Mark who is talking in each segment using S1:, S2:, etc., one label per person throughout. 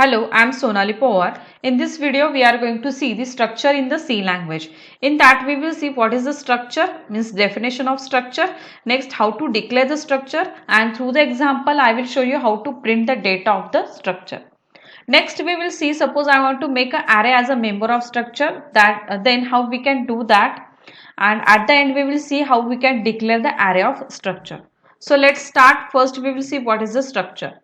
S1: Hello, I'm Sonali Pawar. In this video, we are going to see the structure in the C language. In that, we will see what is the structure, means definition of structure. Next, how to declare the structure, and through the example, I will show you how to print the data of the structure. Next, we will see, suppose I want to make an array as a member of structure, that then how we can do that. And at the end, we will see how we can declare the array of structure. So let's start. First, we will see what is the structure.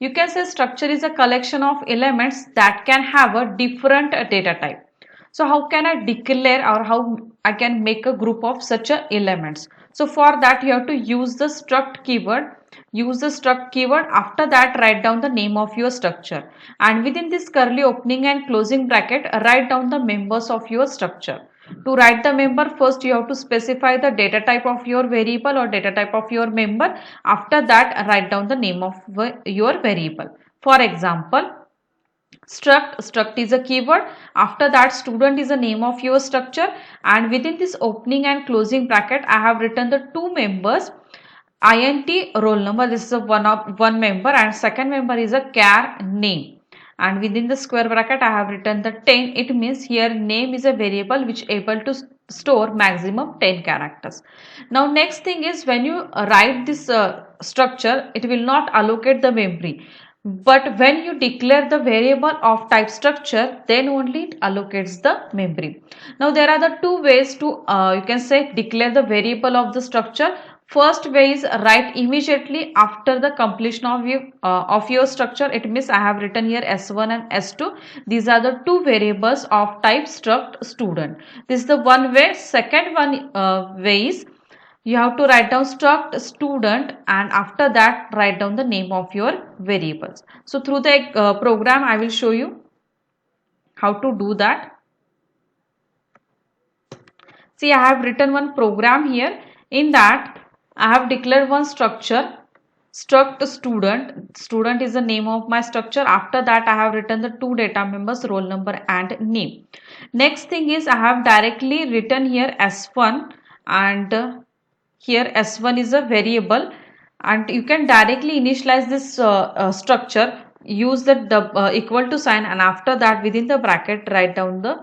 S1: You can say structure is a collection of elements that can have a different data type. So how can I declare or how I can make a group of such elements? So for that you have to use the struct keyword. Use the struct keyword. After that write down the name of your structure. And within this curly opening and closing bracket write down the members of your structure. To write the member, first you have to specify the data type of your variable or data type of your member. After that write down the name of your variable. For example, struct is a keyword. After that student is the name of your structure, and within this opening and closing bracket I have written the two members, int roll number, this is a one member, and second member is a char name. And within the square bracket I have written the 10. It means here name is a variable which able to store maximum 10 characters. Now next thing is, when you write this structure, it will not allocate the memory, but when you declare the variable of type structure, then only it allocates the memory. Now there are the two ways to you can say declare the variable of the structure. First way is write immediately after the completion of your structure. It means I have written here S1 and S2. These are the two variables of type struct student. This is the one way. Second one way is you have to write down struct student, and after that write down the name of your variables. So through the program I will show you how to do that. See, I have written one program here. In that I have declared one structure, struct student. Student is the name of my structure. After that I have written the two data members, roll number and name. Next thing is, I have directly written here S1, and here S1 is a variable, and you can directly initialize this structure. Use the equal to sign, and after that within the bracket write down the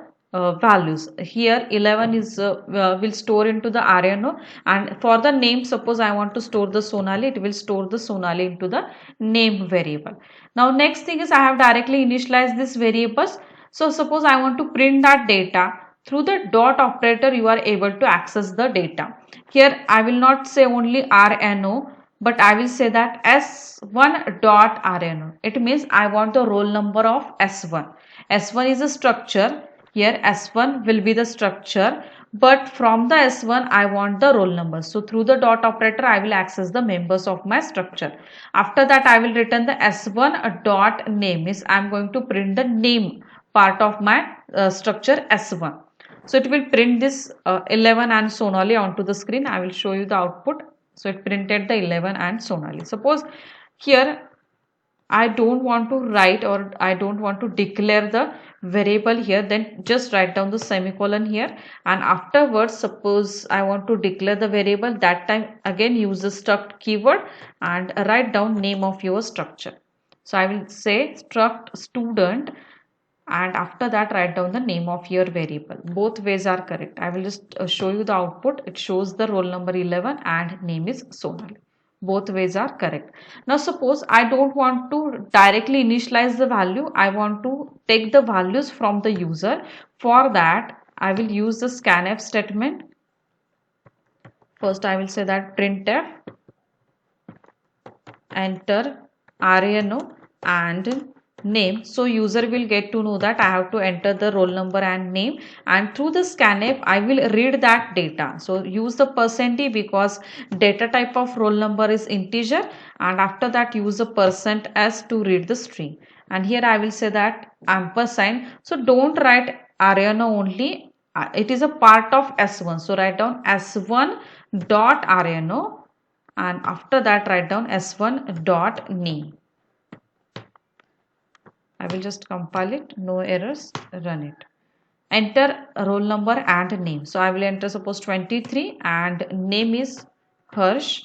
S1: values. Here 11 is will store into the RNO, and for the name, suppose I want to store the Sonali, it will store the Sonali into the name variable. Now next thing is, I have directly initialized this variables. So suppose I want to print that data. Through the dot operator you are able to access the data. Here I will not say only RNO, but I will say that S1 dot RNO. It means I want the roll number of S1. S1 is a structure. Here S1 will be the structure, but from the S1 I want the roll number. So through the dot operator I will access the members of my structure. After that I will return the S1 dot name, is I am going to print the name part of my structure S1. So it will print this 11 and Sonali onto the screen. I will show you the output. So it printed the 11 and Sonali. Suppose here I don't want to write, or I don't want to declare the variable here, then just write down the semicolon here, and afterwards suppose I want to declare the variable, that time again use the struct keyword and write down name of your structure. So I will say struct student, and after that write down the name of your variable. Both ways are correct. I will just show you the output. It shows the roll number 11 and name is Sonali. Both ways are correct. Now suppose I don't want to directly initialize the value. I want to take the values from the user. For that I will use the scanf statement. First I will say that printf enter RNO and name. So user will get to know that I have to enter the roll number and name, and through the scanf I will read that data. So use the %d because data type of roll number is integer, and after that use the %s to read the string. And here I will say that ampersand. So don't write RNO only, it is a part of S1. So write down S1 dot RNO, and after that write down S1 dot name. I will just compile it, no errors, run it. Enter roll number and name. So I will enter suppose 23 and name is Harsh.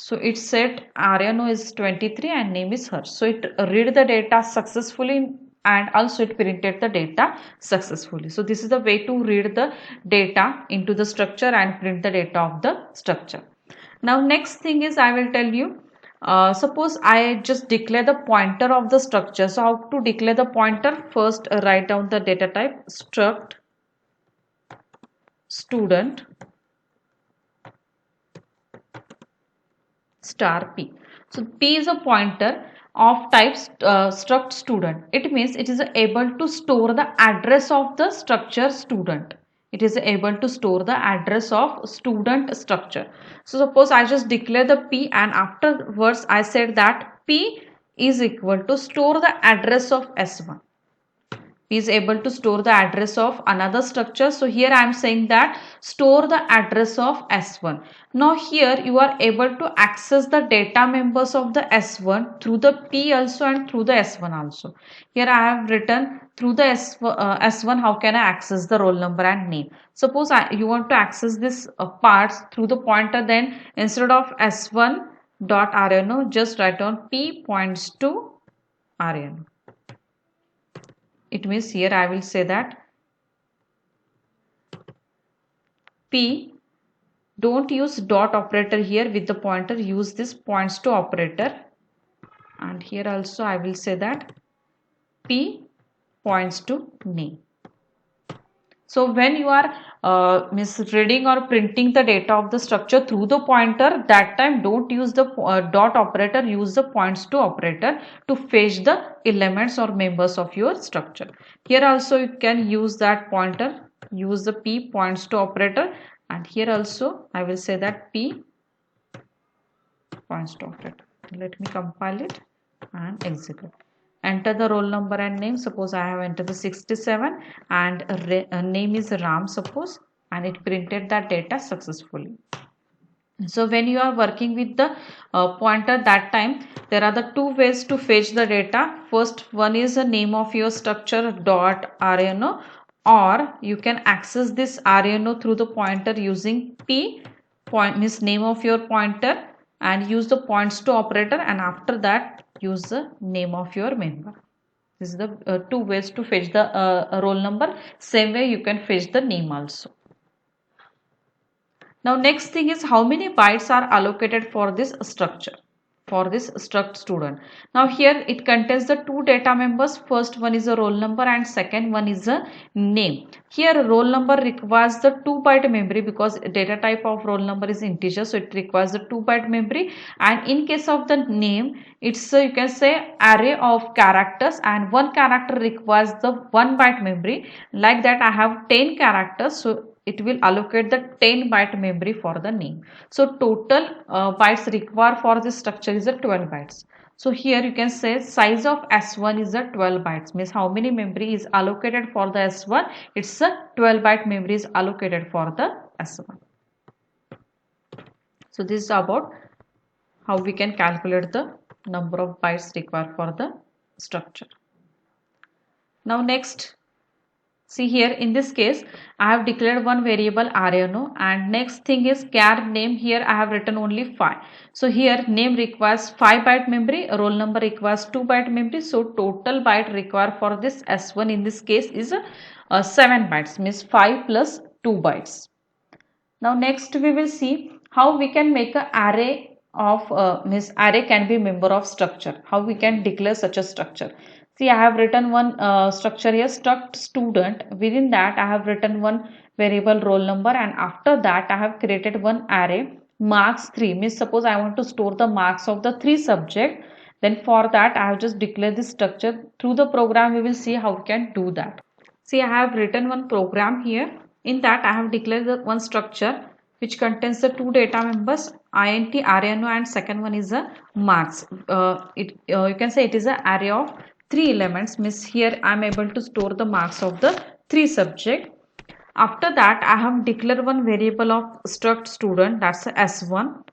S1: So it said Aryano is 23 and name is Harsh. So it read the data successfully and also it printed the data successfully. So this is the way to read the data into the structure and print the data of the structure. Now next thing is I will tell you, suppose I just declare the pointer of the structure. So how to declare the pointer? First write down the data type struct student star p. So p is a pointer of type struct student. It means it is able to store the address of the structure student. It is able to store the address of student structure. So suppose I just declare the p and afterwards I said that p is equal to store the address of S1. Is able to store the address of another structure. So here I am saying that store the address of S1. Now here you are able to access the data members of the S1 through the P also and through the S1 also. Here I have written through the S1 how can I access the roll number and name. Suppose you want to access this parts through the pointer, then instead of S1 dot RNO just write down P points to RNO. It means here I will say that P, don't use dot operator here with the pointer, use this points to operator, and here also I will say that P points to name. So when you are reading or printing the data of the structure through the pointer, that time don't use the dot operator, use the points to operator to fetch the elements or members of your structure. Here also you can use that pointer, use the P points to operator, and here also I will say that P points to operator. Let me compile it and execute. Enter the roll number and name. Suppose I have entered the 67 and name is Ram, suppose, and it printed that data successfully. So when you are working with the pointer, that time there are the two ways to fetch the data. First one is the name of your structure dot RNO, or you can access this RNO through the pointer using P point means name of your pointer and use the points to operator, and after that use the name of your member. This is the two ways to fetch the roll number. Same way you can fetch the name also. Now next thing is how many bytes are allocated for this structure, for this struct student. Now here it contains the two data members. First one is a roll number and second one is a name. Here roll number requires the 2-byte memory because data type of roll number is integer, so it requires the 2-byte memory. And in case of the name, it's you can say array of characters and one character requires the 1-byte memory. Like that I have 10 characters, so it will allocate the 10-byte memory for the name. So total bytes required for this structure is a 12 bytes. So here you can say size of S1 is a 12 bytes, means how many memory is allocated for the S1. It's a 12-byte memory is allocated for the S1. So this is about how we can calculate the number of bytes required for the structure. Now next, see here in this case I have declared one variable RNO, and next thing is char name. Here I have written only 5. So here name requires 5-byte memory, roll number requires 2-byte memory. So total byte required for this S1 in this case is 7 bytes, means 5 plus 2 bytes. Now next we will see how we can make an array of array can be member of structure. How we can declare such a structure. See, I have written one structure here, struct student. Within that, I have written one variable roll number, and after that, I have created one array marks 3. Means suppose I want to store the marks of the 3 subject. Then for that, I have just declared this structure. Through the program, we will see how we can do that. See, I have written one program here. In that, I have declared the one structure which contains the 2 data members int RNO, and second one is a marks. You can say it is an array of 3 elements, means here I am able to store the marks of the 3 subject. After that I have declared one variable of struct student, that's S1.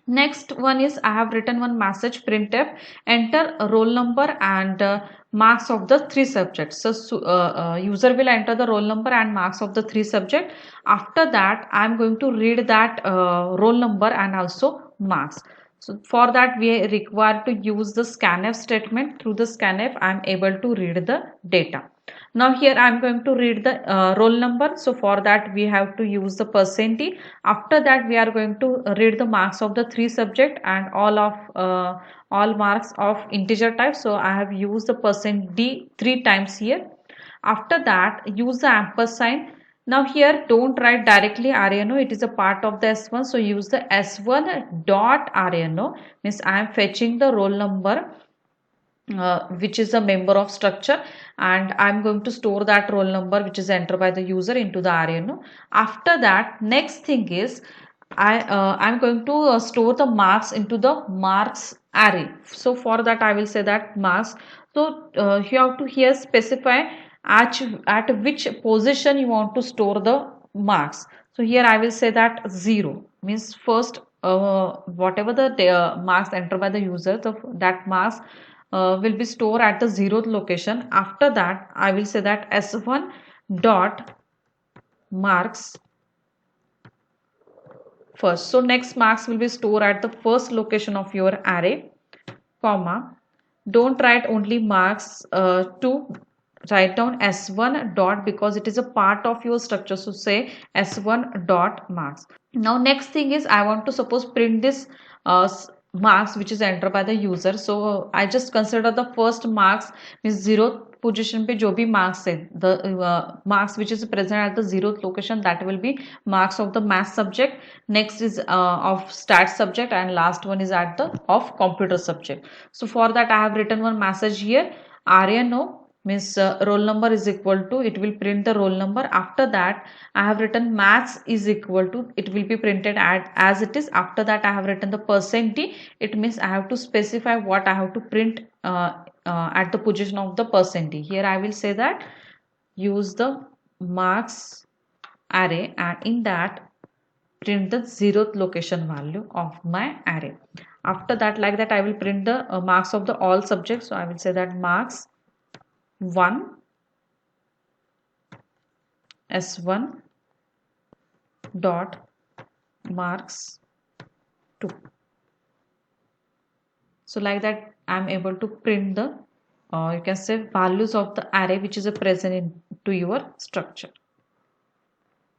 S1: Next one is I have written one message printf, enter roll number and marks of the 3 subjects. So user will enter the roll number and marks of the 3 subject. After that I am going to read that roll number and also marks. So for that we require to use the scanf statement. Through the scanf I am able to read the data. Now here I am going to read the roll number. So for that we have to use the %d. After that we are going to read the marks of the 3 subject and all marks of integer type. So I have used the %d 3 times here. After that use the ampersand. Now here don't write directly RNO, it is a part of the S1. So use the S1 dot RNO, means I am fetching the roll number which is a member of structure, and I'm going to store that roll number which is entered by the user into the RNO. After that next thing is I'm going to store the marks into the marks array. So for that I will say that marks. So you have to here specify at which position you want to store the marks. So here I will say that 0, means first whatever the marks entered by the user, that marks will be stored at the 0th location. After that I will say that S1 dot marks first. So next marks will be stored at the first location of your array, comma. Don't write only marks to write down S1 dot, because it is a part of your structure. So say S1 dot marks. Now next thing is I want to suppose print this marks which is entered by the user. So I just consider the first marks, means 0th position पे जो भी marks है, the marks which is present at the 0th location, that will be marks of the math subject. Next is of stat subject, and last one is at the of computer subject. So for that I have written one message here. RNO means roll number is equal to, it will print the roll number. After that I have written maths is equal to, it will be printed as it is. After that I have written the %d. It means I have to specify what I have to print at the position of the %d. Here I will say that use the marks array, and in that print the 0th location value of my array. After that, like that I will print the marks of the all subjects. So I will say that marks 1 S1 dot marks 2. So like that I am able to print the you can say values of the array which is present into your structure.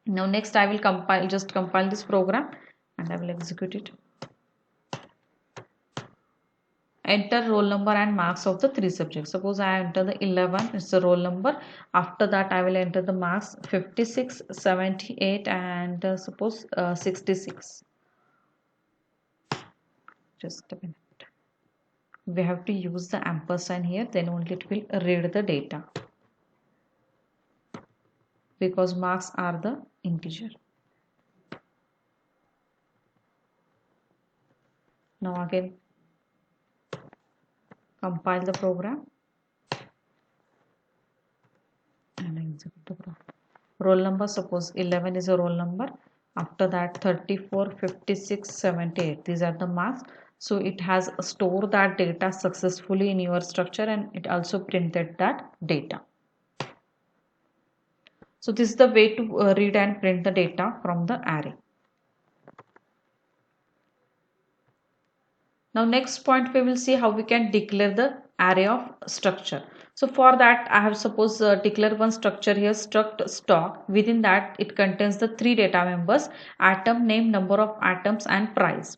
S1: Now next I will compile this program and I will execute it. Enter roll number and marks of the 3 subjects. Suppose I enter the 11, it's the roll number. After that I will enter the marks 56, 78 and suppose 66. Just a minute. We have to use the ampersand here, then only it will read the data, because marks are the integer. Now again compile the program and execute the program. Roll number, suppose 11 is a roll number. After that 34, 56, 78, these are the marks. So it has stored that data successfully in your structure, and it also printed that data. So this is the way to read and print the data from the array. Now next point we will see how we can declare the array of structure. So for that I have suppose declare one structure here, struct stock. Within that it contains the 3 data members: atom name, number of atoms and price.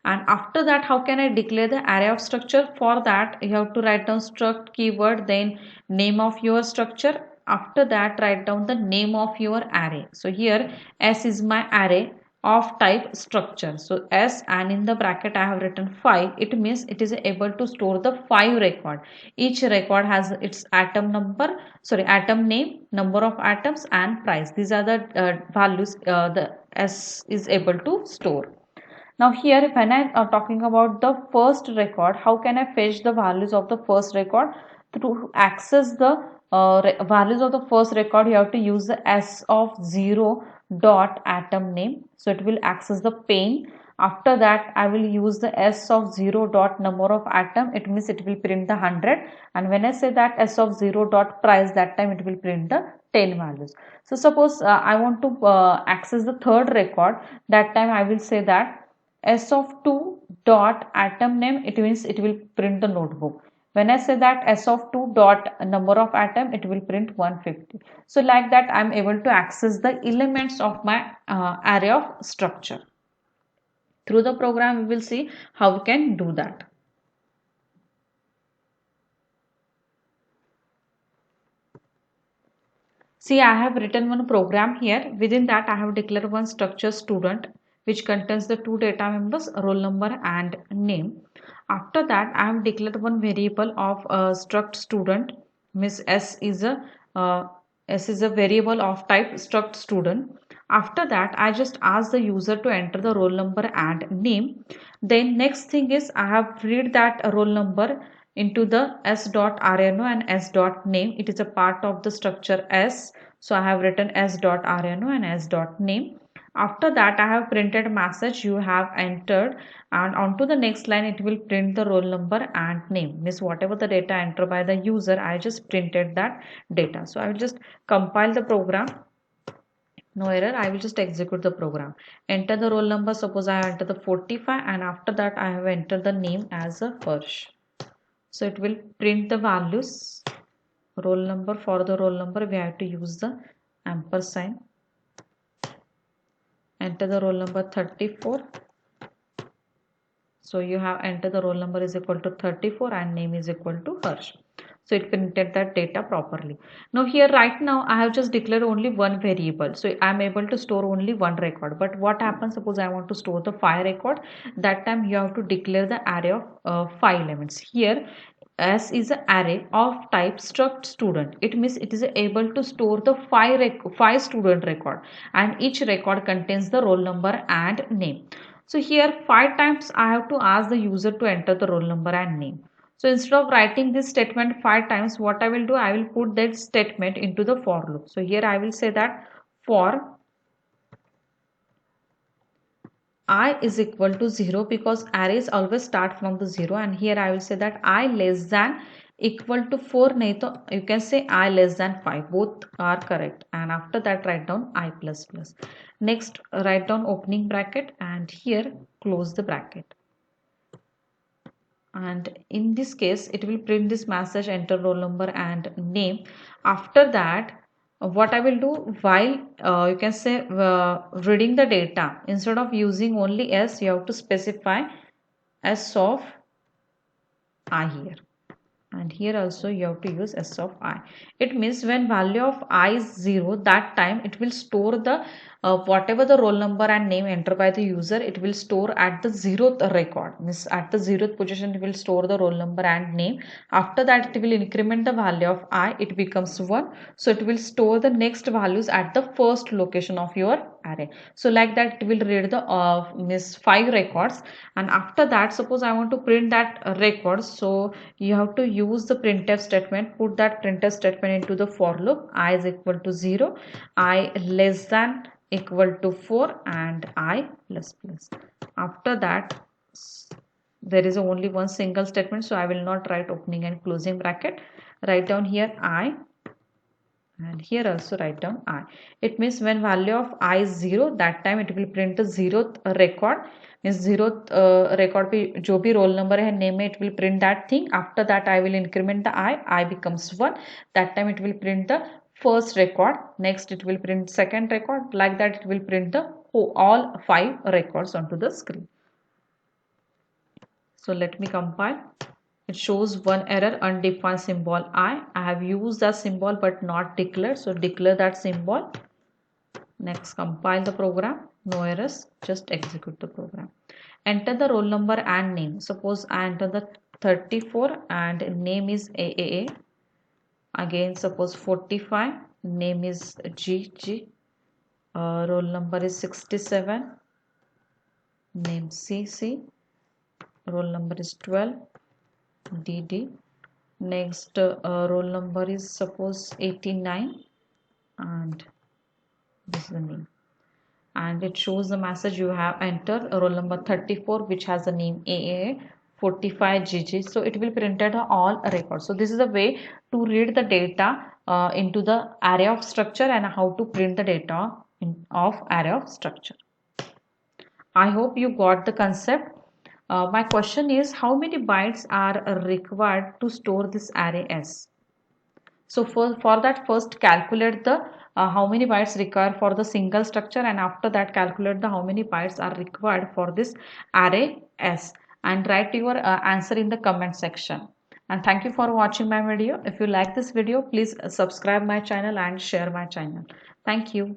S1: And after that how can I declare the array of structure? For that you have to write down struct keyword, then name of your structure. After that write down the name of your array. So here S is my array of type structure. So S, and in the bracket I have written 5. It means it is able to store the 5 record. Each record has its atom name, number of atoms and price. These are the values the S is able to store. Now here when I am talking about the first record, how can I fetch the values of the first record? To access the values of the first record, you have to use the S of 0 dot atom name. So it will access the pane. After that I will use the S of 0 dot number of atom. It means it will print the 100. And when I say that S of 0 dot price, that time it will print the 10 values. So suppose I want to access the third record. That time I will say that s of 2 dot atom name, it means it will print the notebook. When I say that s of 2 dot number of atom, it will print 150. So like that I am able to access the elements of my array of structure. Through the program we will see how we can do that. See, I have written one program here. Within that, I have declared one structure student which contains the two data members, roll number and name. After that, I have declared one variable of struct student. Means uh, S is a variable of type struct student. After that, I just ask the user to enter the roll number and name. Then next thing is I have read that roll number into the s.rno and s.name. It is a part of the structure s. So I have written s.rno and s.name. After that, I have printed message you have entered, and onto the next line it will print the roll number and name. Means whatever the data entered by the user, I just printed that data. So I will just compile the program. No error. I will just execute the program. Enter the roll number. Suppose I enter the 45, and after that I have entered the name as a Harsh. So it will print the values. Roll number, for the roll number we have to use the ampersand. Enter the roll number 34. So you have entered the roll number is equal to 34 and name is equal to Harsh. So it printed that data properly. Now here right now I have just declared only one variable. So I am able to store only one record. But what happens, suppose I want to store the 5 record. That time you have to declare the array of 5 elements. Here S is an array of type struct student. It means it is able to store the 5 student record, and each record contains the roll number and name. So here 5 times I have to ask the user to enter the roll number and name. So instead of writing this statement 5 times, what I will do, I will put that statement into the for loop. So here I will say that for I is equal to 0, because arrays always start from the 0, and here I will say that I less than equal to 4, nahi to you can say I less than 5, both are correct, and after that write down I plus plus. Next write down opening bracket and here close the bracket, and in this case it will print this message enter roll number and name. After that what I will do, while you can say reading the data, instead of using only s, you have to specify s of I here, and here also you have to use s of I. It means when value of I is 0, that time it will store the whatever the roll number and name entered by the user, it will store at the 0th record. Means at the 0th position it will store the roll number and name. After that it will increment the value of I, it becomes 1. So it will store the next values at the first location of your array. So like that it will read the 5 records, and after that suppose I want to print that record. So you have to use the printf statement. Put that printf statement into the for loop. I is equal to 0, I less than equal to 4, and I plus plus. After that there is only one single statement, so I will not write opening and closing bracket. Write down here I, and here also write down I. It means when value of I is 0, that time it will print the 0th record. Means 0th record पे जो भी roll number है name में, it will print that thing. After that I will increment the I becomes 1. That time it will print the first record. Next it will print second record. Like that it will print the all 5 records onto the screen. So let me compile. It shows one error, undefined symbol I. I have used that symbol but not declared. So declare that symbol. Next compile the program. No errors. Just execute the program. Enter the roll number and name. Suppose I enter the 34 and name is AAA. Again suppose 45. Name is GG. Roll number is 67. Name CC. Roll number is 12. DD. Next roll number is suppose 89, and this is the name, and it shows the message you have entered roll number 34 which has the name AAA, 45 GG. So it will printed all records. So this is the way to read the data into the array of structure and how to print the data of array of structure. I hope you got the concept. My question is, how many bytes are required to store this array S? So for that, first calculate the how many bytes required for the single structure, and after that calculate the how many bytes are required for this array S, and write your answer in the comment section. And thank you for watching my video. If you like this video, please subscribe my channel and share my channel. Thank you.